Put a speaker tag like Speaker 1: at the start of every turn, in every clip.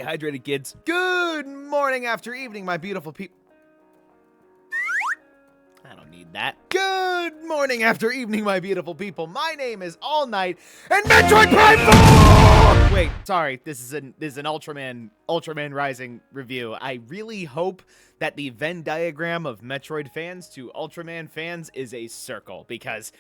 Speaker 1: hydrated, kids. Good morning, after evening, my beautiful people. I don't need that. Good morning, after evening, my beautiful people. My name is All Night, and Metroid Prime 4! Wait, sorry. This is an Ultraman Rising review. I really hope that the Venn diagram of Metroid fans to Ultraman fans is a circle, because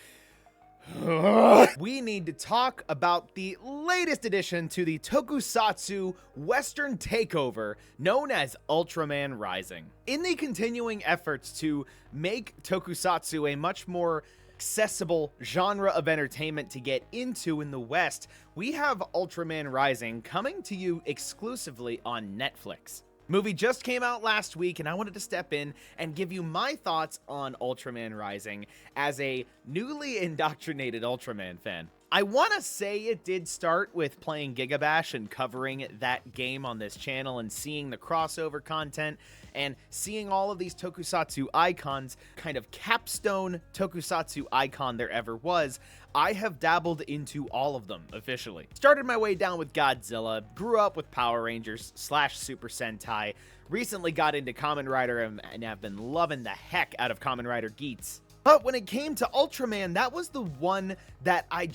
Speaker 1: we need to talk about the latest addition to the Tokusatsu Western takeover known as Ultraman Rising. In the continuing efforts to make Tokusatsu a much more accessible genre of entertainment to get into in the West, we have Ultraman Rising coming to you exclusively on Netflix. Movie just came out last week, and I wanted to step in and give you my thoughts on Ultraman Rising as a newly indoctrinated Ultraman fan. I want to say it did start with playing Gigabash and covering that game on this channel and seeing the crossover content and seeing all of these Tokusatsu icons, kind of capstone Tokusatsu icon there ever was. I have dabbled into all of them officially. Started my way down with Godzilla, grew up with Power Rangers / Super Sentai, recently got into Kamen Rider and have been loving the heck out of Kamen Rider Geats. But when it came to Ultraman, that was the one that I'm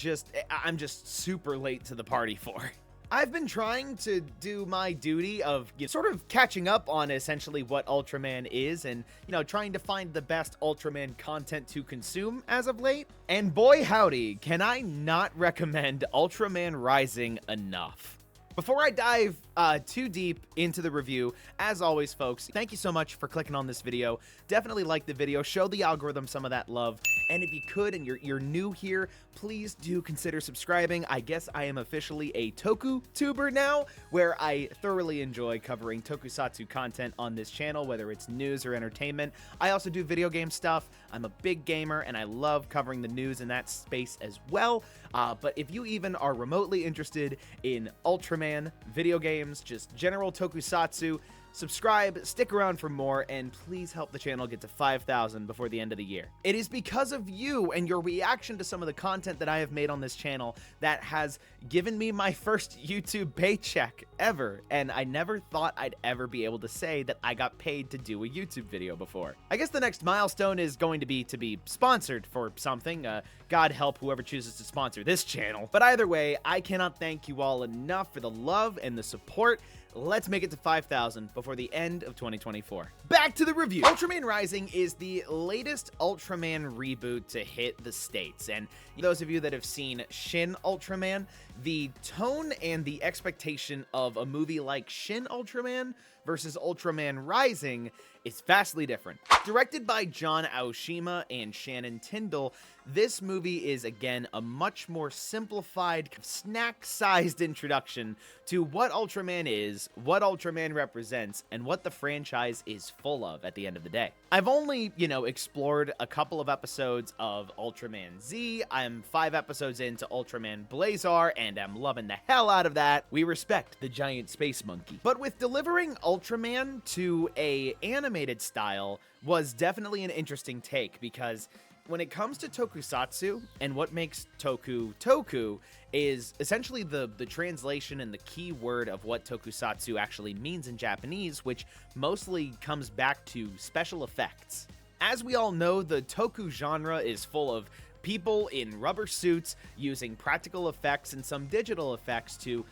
Speaker 1: just super late to the party for. I've been trying to do my duty of sort of catching up on essentially what Ultraman is and, trying to find the best Ultraman content to consume as of late. And boy howdy, can I not recommend Ultraman Rising enough. Before I dive too deep into the review, as always, folks, thank you so much for clicking on this video. Definitely like the video, show the algorithm some of that love, and if you could and you're new here, please do consider subscribing. I guess I am officially a Toku tuber now, where I thoroughly enjoy covering Tokusatsu content on this channel, whether it's news or entertainment. I also do video game stuff. I'm a big gamer, and I love covering the news in that space as well. But if you even are remotely interested in Ultraman, video games, just general Tokusatsu, subscribe, stick around for more, and please help the channel get to 5,000 before the end of the year. It is because of you and your reaction to some of the content that I have made on this channel that has given me my first YouTube paycheck ever, and I never thought I'd ever be able to say that I got paid to do a YouTube video before. I guess the next milestone is going to be sponsored for something. God help whoever chooses to sponsor this channel. But either way, I cannot thank you all enough for the love and the support. Let's make it to 5,000 before the end of 2024. Back to the review. Ultraman Rising is the latest Ultraman reboot to hit the States. And those of you that have seen Shin Ultraman, the tone and the expectation of a movie like Shin Ultraman versus Ultraman Rising is vastly different. Directed by John Aoshima and Shannon Tyndall, this movie is, again, a much more simplified, snack-sized introduction to what Ultraman is, what Ultraman represents, and what the franchise is full of at the end of the day. I've only, explored a couple of episodes of Ultraman Z. I'm 5 episodes into Ultraman Blazar, and I'm loving the hell out of that. We respect the giant space monkey. But with delivering Ultraman to a animated style was definitely an interesting take, because when it comes to Tokusatsu, and what makes Toku is essentially the translation and the key word of what Tokusatsu actually means in Japanese, which mostly comes back to special effects. As we all know, the Toku genre is full of people in rubber suits using practical effects and some digital effects to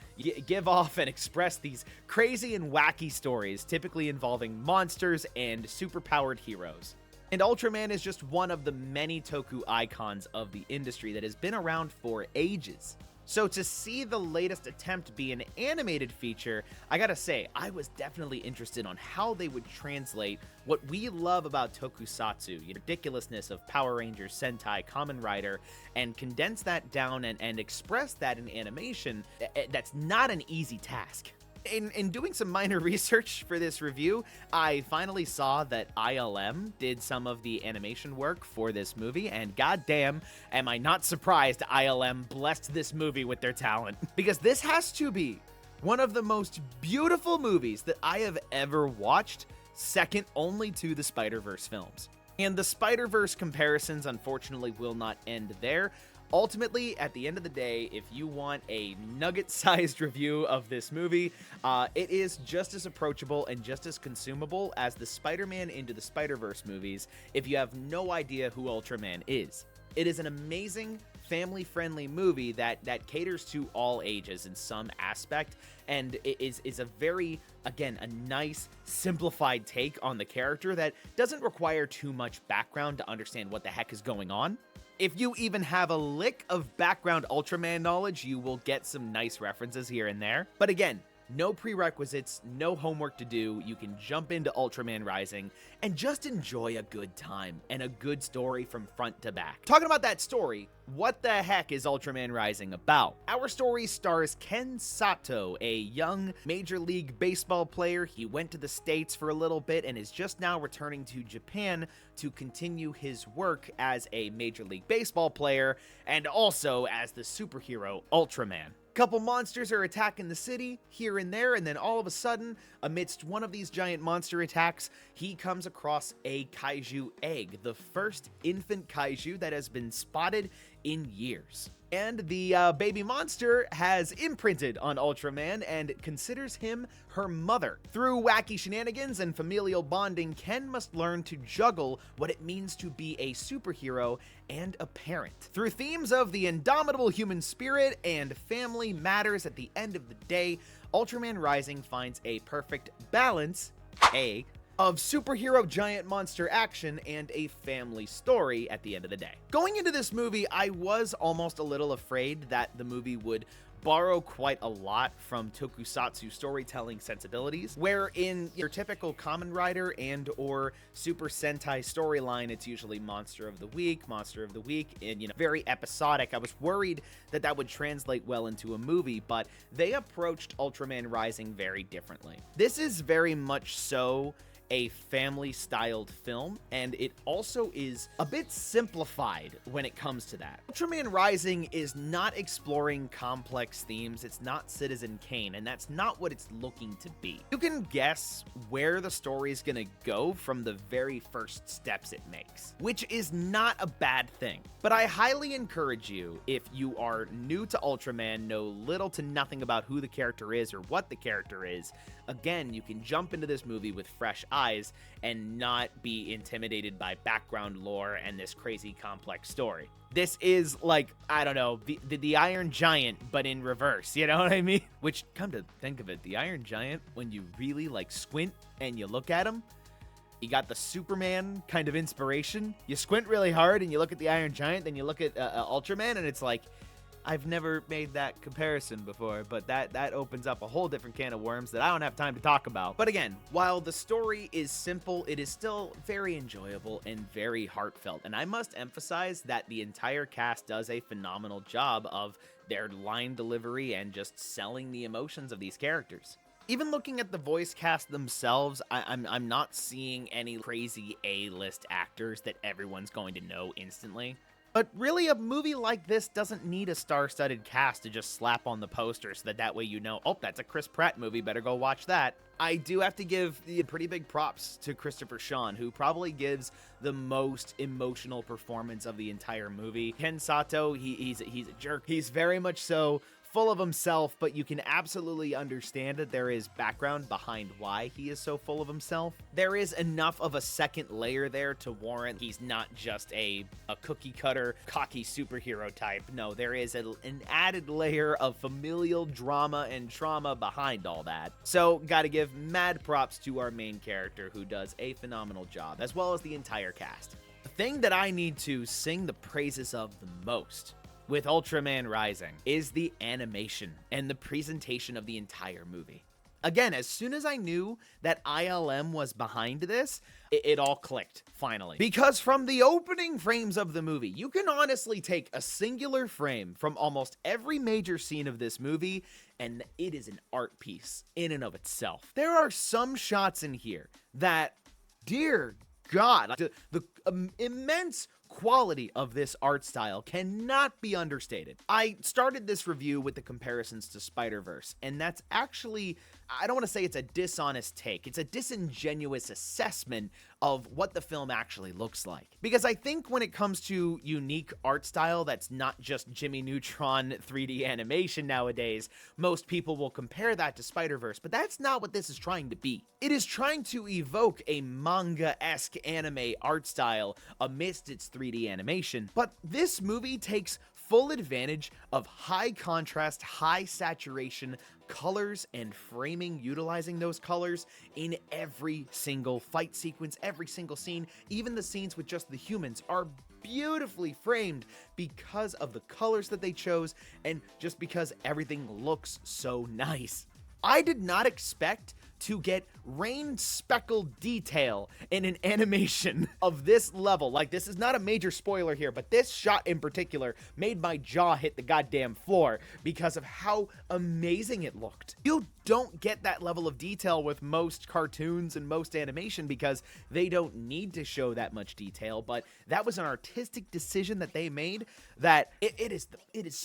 Speaker 1: give off and express these crazy and wacky stories, typically involving monsters and superpowered heroes. And Ultraman is just one of the many Toku icons of the industry that has been around for ages. So to see the latest attempt be an animated feature, I gotta say, I was definitely interested on how they would translate what we love about Tokusatsu, the ridiculousness of Power Rangers, Sentai, Kamen Rider, and condense that down and express that in animation. That's not an easy task. In doing some minor research for this review, I finally saw that ILM did some of the animation work for this movie, and goddamn, am I not surprised ILM blessed this movie with their talent. Because this has to be one of the most beautiful movies that I have ever watched, second only to the Spider-Verse films. And the Spider-Verse comparisons, unfortunately, will not end there. Ultimately, at the end of the day, if you want a nugget-sized review of this movie, it is just as approachable and just as consumable as the Spider-Man Into the Spider-Verse movies if you have no idea who Ultraman is. It is an amazing, family-friendly movie that caters to all ages in some aspect, and it is a very, again, a nice, simplified take on the character that doesn't require too much background to understand what the heck is going on. If you even have a lick of background Ultraman knowledge, you will get some nice references here and there. But again, no prerequisites, no homework to do. You can jump into Ultraman Rising and just enjoy a good time and a good story from front to back. Talking about that story, what the heck is Ultraman Rising about? Our story stars Ken Sato, a young Major League Baseball player. He went to the States for a little bit and is just now returning to Japan to continue his work as a Major League Baseball player and also as the superhero Ultraman. Couple monsters are attacking the city here and there, and then all of a sudden, amidst one of these giant monster attacks, he comes across a kaiju egg, the first infant kaiju that has been spotted in years. And the baby monster has imprinted on Ultraman and considers him her mother. Through wacky shenanigans and familial bonding, Ken must learn to juggle what it means to be a superhero and a parent. Through themes of the indomitable human spirit and family matters at the end of the day, Ultraman Rising finds a perfect balance, of superhero giant monster action and a family story at the end of the day. Going into this movie, I was almost a little afraid that the movie would borrow quite a lot from tokusatsu storytelling sensibilities, where in your typical Kamen Rider and or Super Sentai storyline, it's usually monster of the week, and very episodic. I was worried that that would translate well into a movie, but they approached Ultraman Rising very differently. This is very much so a family-styled film, and it also is a bit simplified when it comes to that. Ultraman Rising is not exploring complex themes, it's not Citizen Kane, and that's not what it's looking to be. You can guess where the story is gonna go from the very first steps it makes, which is not a bad thing. But I highly encourage you, if you are new to Ultraman, know little to nothing about who the character is or what the character is, again, you can jump into this movie with fresh eyes and not be intimidated by background lore and this crazy complex story. This is like, I don't know, the Iron Giant, but in reverse, you know what I mean? Which, come to think of it, the Iron Giant, when you really like squint and you look at him, you got the Superman kind of inspiration. You squint really hard and you look at the Iron Giant, then you look at Ultraman, and it's like, I've never made that comparison before, but that opens up a whole different can of worms that I don't have time to talk about. But again, while the story is simple, it is still very enjoyable and very heartfelt. And I must emphasize that the entire cast does a phenomenal job of their line delivery and just selling the emotions of these characters. Even looking at the voice cast themselves, I'm not seeing any crazy A-list actors that everyone's going to know instantly. But really, a movie like this doesn't need a star-studded cast to just slap on the poster so that way you know, oh, that's a Chris Pratt movie, better go watch that. I do have to give the pretty big props to Christopher Sean, who probably gives the most emotional performance of the entire movie. Ken Sato, he's a jerk. He's very much so full of himself, but you can absolutely understand that there is background behind why he is so full of himself. There is enough of a second layer there to warrant he's not just a cookie cutter, cocky superhero type. No, there is an added layer of familial drama and trauma behind all that. So, gotta give mad props to our main character, who does a phenomenal job, as well as the entire cast. The thing that I need to sing the praises of the most with Ultraman Rising is the animation and the presentation of the entire movie. Again, as soon as I knew that ILM was behind this, it all clicked, finally. Because from the opening frames of the movie, you can honestly take a singular frame from almost every major scene of this movie, and it is an art piece in and of itself. There are some shots in here that, dear God, the immense quality of this art style cannot be understated. I started this review with the comparisons to Spider-Verse, and that's actually, I don't want to say it's a dishonest take, it's a disingenuous assessment of what the film actually looks like. Because I think when it comes to unique art style that's not just Jimmy Neutron 3D animation nowadays, most people will compare that to Spider-Verse, but that's not what this is trying to be. It is trying to evoke a manga-esque anime art style amidst its 3D animation, but this movie takes full advantage of high contrast, high saturation colors and framing, utilizing those colors in every single fight sequence, every single scene. Even the scenes with just the humans are beautifully framed because of the colors that they chose and just because everything looks so nice. I did not expect to get rain speckled detail in an animation of this level. Like, this is not a major spoiler here, but this shot in particular made my jaw hit the goddamn floor because of how amazing it looked. You don't get that level of detail with most cartoons and most animation because they don't need to show that much detail, but that was an artistic decision that they made that it is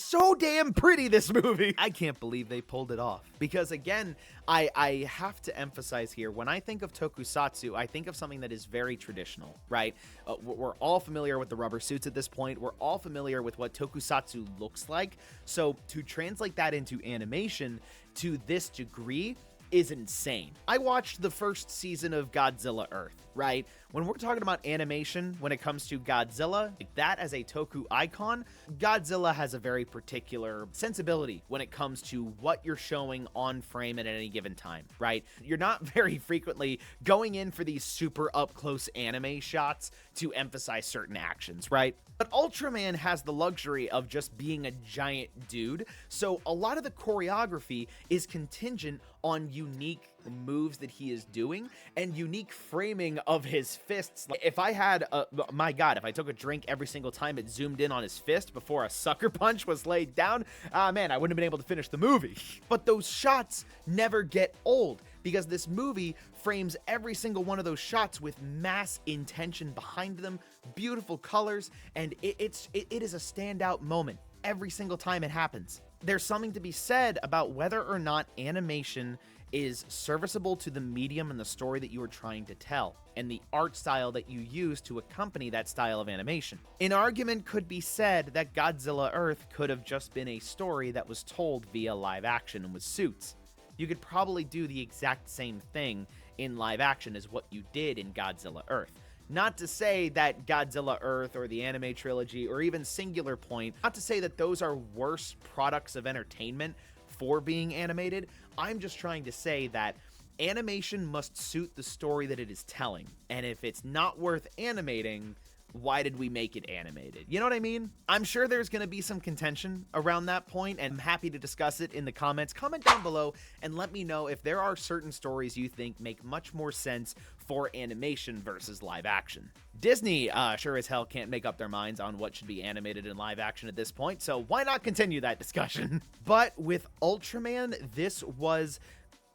Speaker 1: so damn pretty, this movie. I can't believe they pulled it off because, again, I have to emphasize here, when I think of tokusatsu, I think of something that is very traditional, right? We're all familiar with the rubber suits at this point. We're all familiar with what tokusatsu looks like. So to translate that into animation to this degree is insane. I watched the first season of Godzilla Earth, right? When we're talking about animation, when it comes to Godzilla, like that as a Toku icon, Godzilla has a very particular sensibility when it comes to what you're showing on frame at any given time, right? You're not very frequently going in for these super up-close anime shots to emphasize certain actions, right? But Ultraman has the luxury of just being a giant dude, so a lot of the choreography is contingent on unique moves that he is doing and unique framing of his fists. Like, if I had my god, if I took a drink every single time it zoomed in on his fist before a sucker punch was laid down, man, I wouldn't have been able to finish the movie. But those shots never get old because this movie frames every single one of those shots with mass intention behind them, beautiful colors, and it is a standout moment every single time it happens. There's something to be said about whether or not animation is serviceable to the medium and the story that you are trying to tell, and the art style that you use to accompany that style of animation. An argument could be said that Godzilla Earth could have just been a story that was told via live action and with suits. You could probably do the exact same thing in live action as what you did in Godzilla Earth. Not to say that Godzilla Earth or the anime trilogy or even Singular Point, not to say that those are worse products of entertainment for being animated. I'm just trying to say that animation must suit the story that it is telling. And if it's not worth animating, why did we make it animated? You know what I mean? I'm sure there's going to be some contention around that point, and I'm happy to discuss it in the comments. Comment down below and let me know if there are certain stories you think make much more sense for animation versus live action. Disney sure as hell can't make up their minds on what should be animated in live action at this point, so why not continue that discussion? But with Ultraman, this was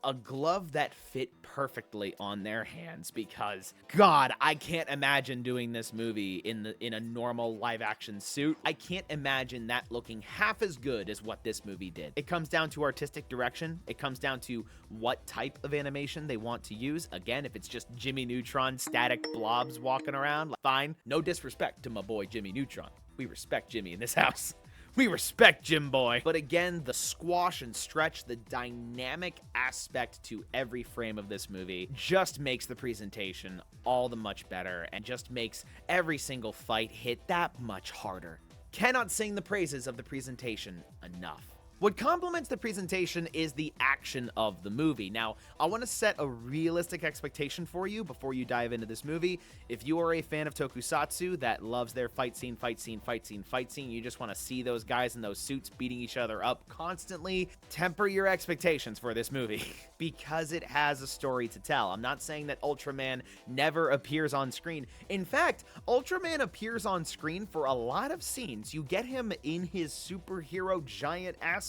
Speaker 1: a glove that fit perfectly on their hands because, God, I can't imagine doing this movie in a normal live action suit. I can't imagine that looking half as good as what this movie did. It comes down to artistic direction. It comes down to what type of animation they want to use. Again, if it's just Jimmy Neutron static blobs walking around, fine. No disrespect to my boy Jimmy Neutron. We respect Jimmy in this house. We respect Jim Boy. But again, the squash and stretch, the dynamic aspect to every frame of this movie just makes the presentation all the much better and just makes every single fight hit that much harder. Cannot sing the praises of the presentation enough. What complements the presentation is the action of the movie. Now, I want to set a realistic expectation for you before you dive into this movie. If you are a fan of tokusatsu that loves their fight scene, you just want to see those guys in those suits beating each other up constantly, temper your expectations for this movie because it has a story to tell. I'm not saying that Ultraman never appears on screen. In fact, Ultraman appears on screen for a lot of scenes. You get him in his superhero giant aspect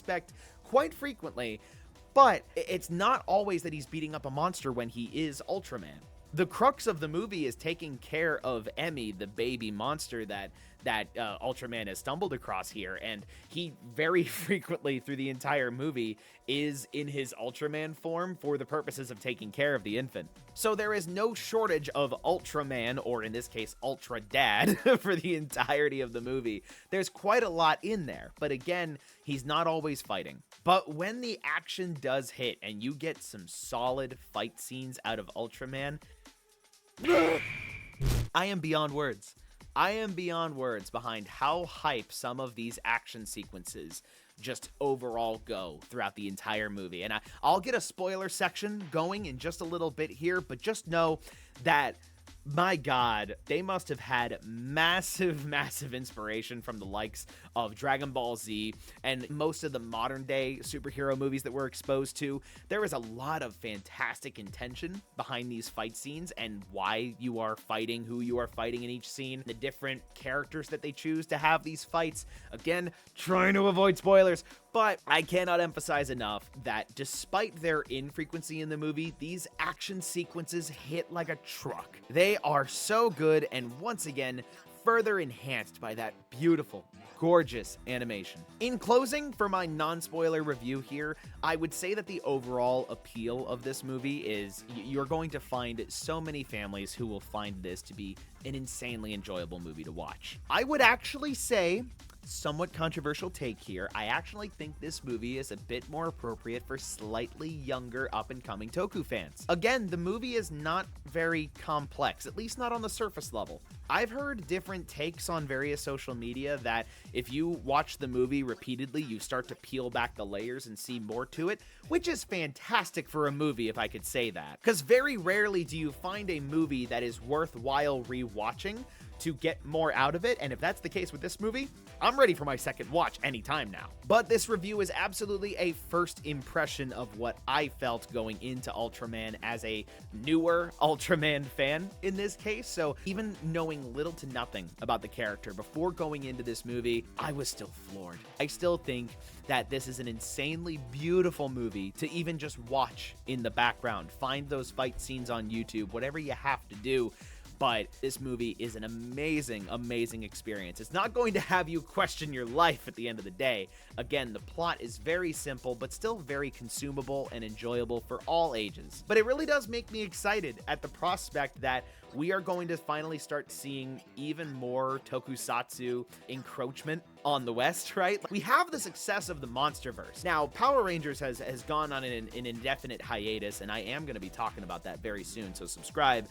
Speaker 1: quite frequently, but it's not always that he's beating up a monster when he is Ultraman. The crux of the movie is taking care of Emmy, the baby monster that Ultraman has stumbled across here, and he very frequently through the entire movie is in his Ultraman form for the purposes of taking care of the infant. So there is no shortage of Ultraman, or in this case, Ultra Dad, for the entirety of the movie. There's quite a lot in there, but again, he's not always fighting. But when the action does hit and you get some solid fight scenes out of Ultraman, I am beyond words. I am beyond words behind how hype some of these action sequences just overall go throughout the entire movie. And I'll get a spoiler section going in just a little bit here, but just know that, my God, they must have had massive, massive inspiration from the likes of Dragon Ball Z and most of the modern day superhero movies that we're exposed to. There is a lot of fantastic intention behind these fight scenes and why you are fighting, who you are fighting in each scene, the different characters that they choose to have these fights. Again, trying to avoid spoilers, but I cannot emphasize enough that despite their infrequency in the movie, these action sequences hit like a truck. They are so good, and once again, further enhanced by that beautiful, gorgeous animation. In closing, for my non-spoiler review here, I would say that the overall appeal of this movie is you're going to find so many families who will find this to be an insanely enjoyable movie to watch. I would actually say, somewhat controversial take here, I actually think this movie is a bit more appropriate for slightly younger up-and-coming Toku fans. Again, the movie is not very complex, at least not on the surface level. I've heard different takes on various social media that if you watch the movie repeatedly, you start to peel back the layers and see more to it, which is fantastic for a movie, if I could say that. Because very rarely do you find a movie that is worthwhile rewatching to get more out of it, and if that's the case with this movie, I'm ready for my second watch anytime now. But this review is absolutely a first impression of what I felt going into Ultraman as a newer Ultraman fan in this case, so even knowing little to nothing about the character before going into this movie, I was still floored. I still think that this is an insanely beautiful movie to even just watch in the background. Find those fight scenes on YouTube, whatever you have to do. But this movie is an amazing, amazing experience. It's not going to have you question your life at the end of the day. Again, the plot is very simple, but still very consumable and enjoyable for all ages. But it really does make me excited at the prospect that we are going to finally start seeing even more tokusatsu encroachment on the West, right? We have the success of the MonsterVerse. Now, Power Rangers has gone on an indefinite hiatus, and I am going to be talking about that very soon, so subscribe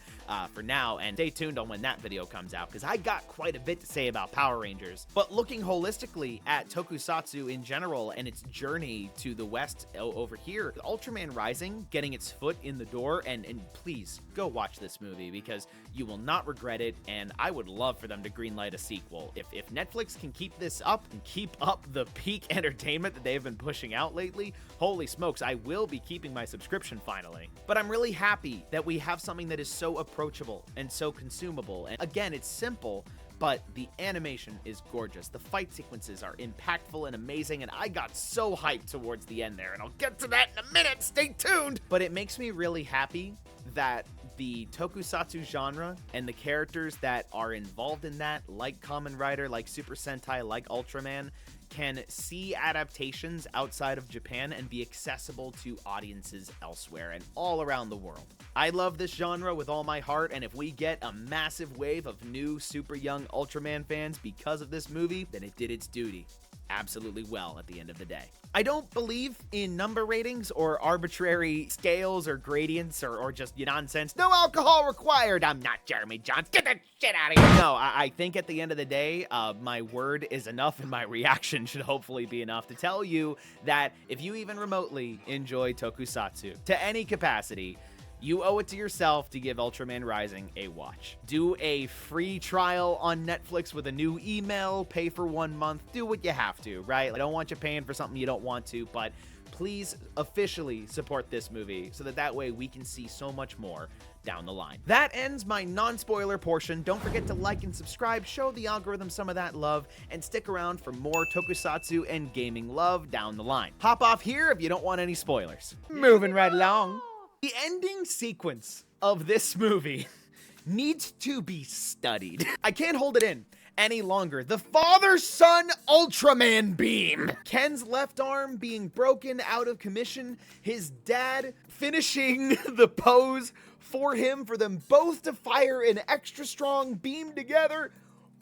Speaker 1: for now, and stay tuned on when that video comes out, because I got quite a bit to say about Power Rangers. But looking holistically at tokusatsu in general and its journey to the West over here, Ultraman Rising getting its foot in the door, and please go watch this movie, because you will not regret it, and I would love for them to greenlight a sequel. If Netflix can keep this up and keep up the peak entertainment that they've been pushing out lately, holy smokes, I will be keeping my subscription finally. But I'm really happy that we have something that is so approachable and so consumable. And again, it's simple, but the animation is gorgeous. The fight sequences are impactful and amazing, and I got so hyped towards the end there, and I'll get to that in a minute, stay tuned! But it makes me really happy that the tokusatsu genre and the characters that are involved in that, like Kamen Rider, like Super Sentai, like Ultraman, can see adaptations outside of Japan and be accessible to audiences elsewhere and all around the world. I love this genre with all my heart, and if we get a massive wave of new super young Ultraman fans because of this movie, then it did its duty absolutely well at the end of the day. I don't believe in number ratings or arbitrary scales or gradients or just nonsense. No alcohol required. I'm not Jeremy Johns. Get that shit out of here. No, I think at the end of the day, my word is enough, and my reaction should hopefully be enough to tell you that if you even remotely enjoy tokusatsu to any capacity, you owe it to yourself to give Ultraman Rising a watch. Do a free trial on Netflix with a new email, pay for 1 month, do what you have to, right? I don't want you paying for something you don't want to, but please officially support this movie so that way we can see so much more down the line. That ends my non-spoiler portion. Don't forget to like and subscribe, show the algorithm some of that love, and stick around for more tokusatsu and gaming love down the line. Hop off here if you don't want any spoilers. Moving right along. The ending sequence of this movie needs to be studied. I can't hold it in any longer. The father-son Ultraman beam. Ken's left arm being broken out of commission. His dad finishing the pose for him for them both to fire an extra strong beam together.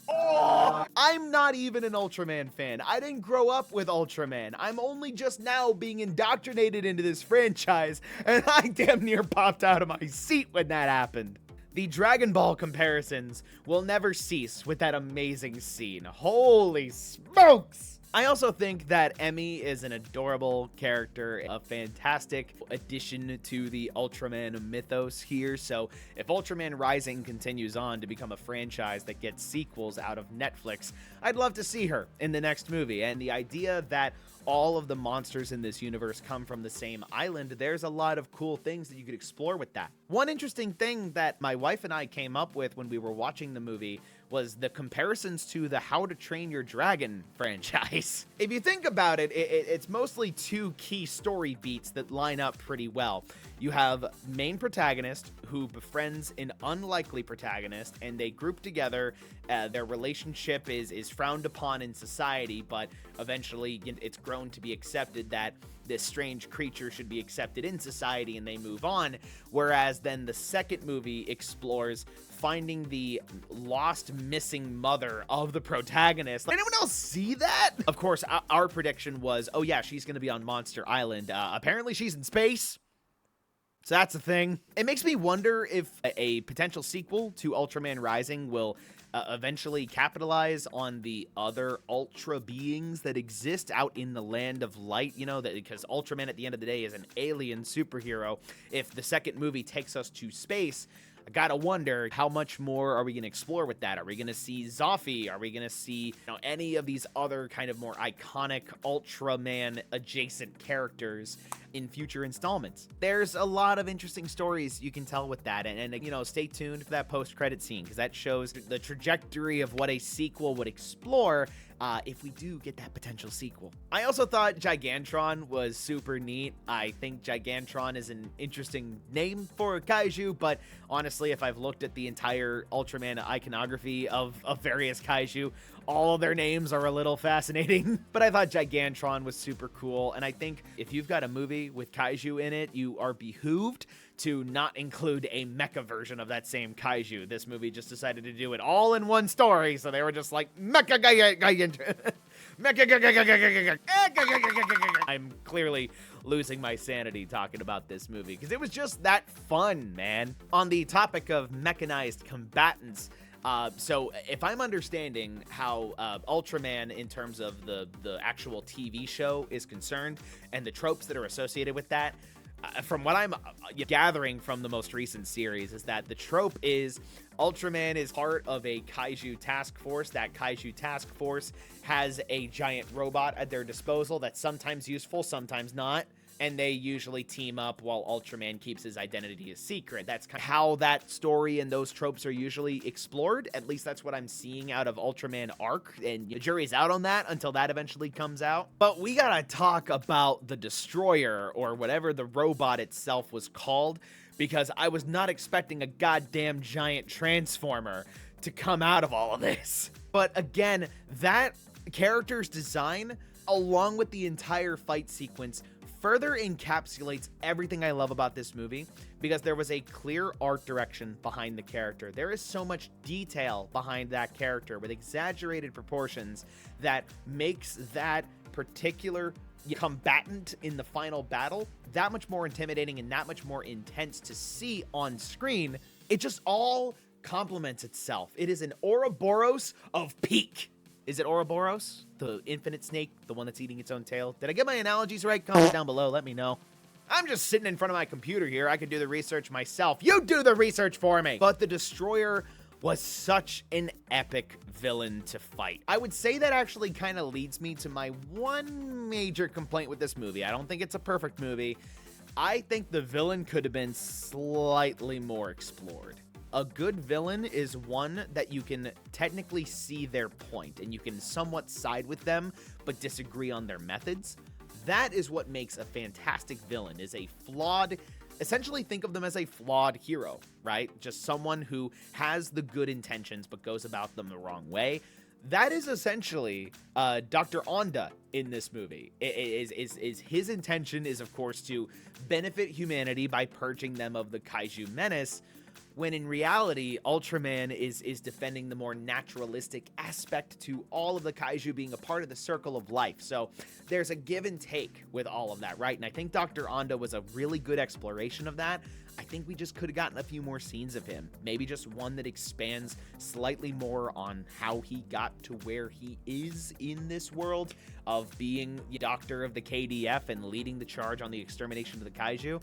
Speaker 1: Oh, I'm not even an Ultraman fan. I didn't grow up with Ultraman. I'm only just now being indoctrinated into this franchise, and I damn near popped out of my seat when that happened. The Dragon Ball comparisons will never cease with that amazing scene. Holy smokes! I also think that Emmy is an adorable character, a fantastic addition to the Ultraman mythos here. So if Ultraman Rising continues on to become a franchise that gets sequels out of Netflix, I'd love to see her in the next movie. And the idea that all of the monsters in this universe come from the same island, there's a lot of cool things that you could explore with that. One interesting thing that my wife and I came up with when we were watching the movie was the comparisons to the How to Train Your Dragon franchise. If you think about it, it's mostly two key story beats that line up pretty well. You have main protagonist who befriends an unlikely protagonist, and they group together. Their relationship is frowned upon in society, but eventually it's grown to be accepted that this strange creature should be accepted in society, and they move on. Whereas then the second movie explores finding the lost missing mother of the protagonist. Anyone else see that? Of course, our prediction was, oh yeah, she's gonna be on Monster Island. Apparently she's in space. So that's a thing. It makes me wonder if a potential sequel to Ultraman Rising will eventually capitalize on the other Ultra beings that exist out in the land of light, you know, that because Ultraman at the end of the day is an alien superhero. If the second movie takes us to space, I gotta wonder, how much more are we gonna explore with that? Are we gonna see Zoffy? Are we gonna see, any of these other kind of more iconic Ultraman adjacent characters in future installments? There's a lot of interesting stories you can tell with that, and stay tuned for that post-credit scene, because that shows the trajectory of what a sequel would explore if we do get that potential sequel. I also thought Gigantron was super neat. I think Gigantron is an interesting name for a kaiju, but honestly, if I've looked at the entire Ultraman iconography of various kaiju, all of their names are a little fascinating. But I thought Gigantron was super cool, and I think if you've got a movie with kaiju in it, you are behooved to not include a mecha version of that same kaiju. This movie just decided to do it all in one story, so they were just like, mecha I'm clearly losing my sanity talking about this movie, because it was just that fun, man. On the topic of mechanized combatants, so if I'm understanding how Ultraman in terms of the actual TV show is concerned and the tropes that are associated with that, from what I'm gathering from the most recent series, is that the trope is Ultraman is part of a kaiju task force. That kaiju task force has a giant robot at their disposal that's sometimes useful, sometimes not. And they usually team up while Ultraman keeps his identity a secret. That's kind of how that story and those tropes are usually explored. At least that's what I'm seeing out of Ultraman Arc, and the jury's out on that until that eventually comes out. But we gotta talk about the Destroyer, or whatever the robot itself was called, because I was not expecting a goddamn giant transformer to come out of all of this. But again, that character's design, along with the entire fight sequence, further encapsulates everything I love about this movie, because there was a clear art direction behind the character. There is so much detail behind that character with exaggerated proportions that makes that particular combatant in the final battle that much more intimidating and that much more intense to see on screen. It just all complements itself. It is an Ouroboros of peak. Is it Ouroboros? The infinite snake? The one that's eating its own tail? Did I get my analogies right? Comment down below. Let me know. I'm just sitting in front of my computer here. I could do the research myself. You do the research for me. But the Destroyer was such an epic villain to fight. I would say that actually kind of leads me to my one major complaint with this movie. I don't think it's a perfect movie. I think the villain could have been slightly more explored. A good villain is one that you can technically see their point and you can somewhat side with them, but disagree on their methods. That is what makes a fantastic villain, is a flawed, essentially think of them as a flawed hero, right? Just someone who has the good intentions but goes about them the wrong way. That is essentially Dr. Onda in this movie. His intention is, of course, to benefit humanity by purging them of the kaiju menace, when in reality, Ultraman is defending the more naturalistic aspect to all of the kaiju being a part of the circle of life. So there's a give and take with all of that, right? And I think Dr. Onda was a really good exploration of that. I think we just could have gotten a few more scenes of him. Maybe just one that expands slightly more on how he got to where he is in this world of being the doctor of the KDF and leading the charge on the extermination of the kaiju.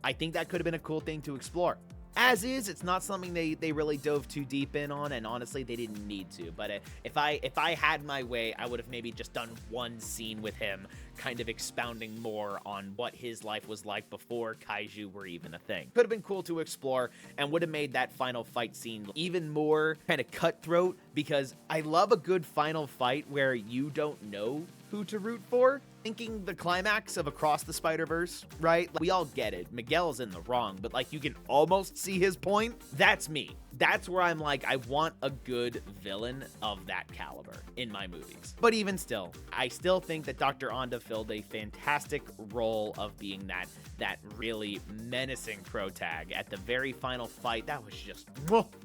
Speaker 1: I think that could have been a cool thing to explore. As is, it's not something they really dove too deep in on, and honestly, they didn't need to. But if I had my way, I would have maybe just done one scene with him, kind of expounding more on what his life was like before kaiju were even a thing. Could have been cool to explore, and would have made that final fight scene even more kind of cutthroat, because I love a good final fight where you don't know who to root for. Thinking the climax of Across the Spider-Verse, right? Like, we all get it. Miguel's in the wrong, but like you can almost see his point. That's me. That's where I'm like, I want a good villain of that caliber in my movies. But even still, I still think that Dr. Onda filled a fantastic role of being that really menacing protag at the very final fight. That was just...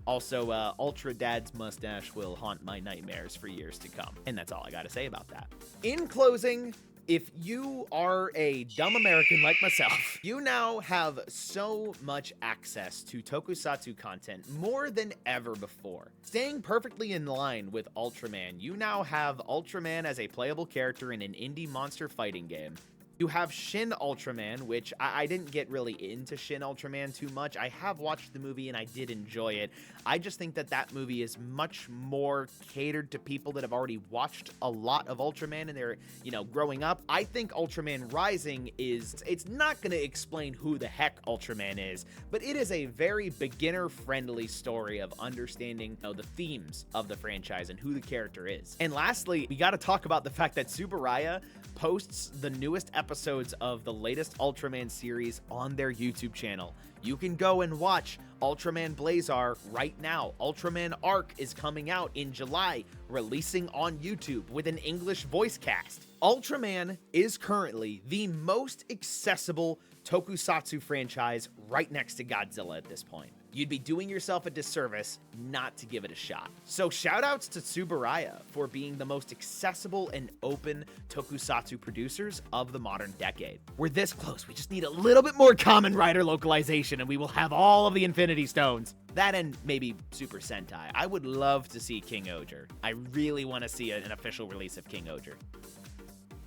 Speaker 1: Also, Ultra Dad's mustache will haunt my nightmares for years to come. And that's all I gotta say about that. In closing, if you are a dumb American like myself, you now have so much access to tokusatsu content more than ever before. Staying perfectly in line with Ultraman, you now have Ultraman as a playable character in an indie monster fighting game. You have Shin Ultraman, which I didn't get really into Shin Ultraman too much. I have watched the movie and I did enjoy it. I just think that that movie is much more catered to people that have already watched a lot of Ultraman and they're, growing up. I think Ultraman Rising it's not going to explain who the heck Ultraman is, but it is a very beginner-friendly story of understanding, the themes of the franchise and who the character is. And lastly, we got to talk about the fact that Tsuburaya posts the newest episodes of the latest Ultraman series on their YouTube channel. You can go and watch Ultraman Blazar right now. Ultraman Arc is coming out in July, releasing on YouTube with an English voice cast. Ultraman is currently the most accessible tokusatsu franchise right next to Godzilla at this point. You'd be doing yourself a disservice not to give it a shot. So shoutouts to Tsuburaya for being the most accessible and open tokusatsu producers of the modern decade. We're this close, we just need a little bit more Kamen Rider localization and we will have all of the Infinity Stones. That and maybe Super Sentai. I would love to see King Oger. I really want to see an official release of King Oger.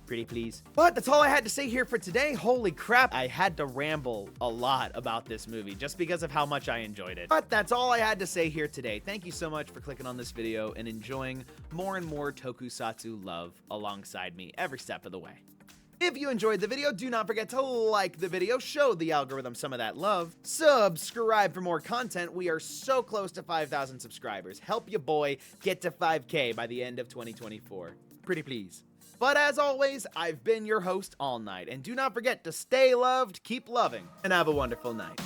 Speaker 1: Pretty please. But that's all I had to say here for today. Holy crap, I had to ramble a lot about this movie just because of how much I enjoyed it. But that's all I had to say here today. Thank you so much for clicking on this video and enjoying more and more tokusatsu love alongside me every step of the way. If you enjoyed the video, do not forget to like the video, show the algorithm some of that love, subscribe for more content. We are so close to 5,000 subscribers. Help your boy get to 5K by the end of 2024. Pretty please. But as always, I've been your host all night, and do not forget to stay loved, keep loving, and have a wonderful night.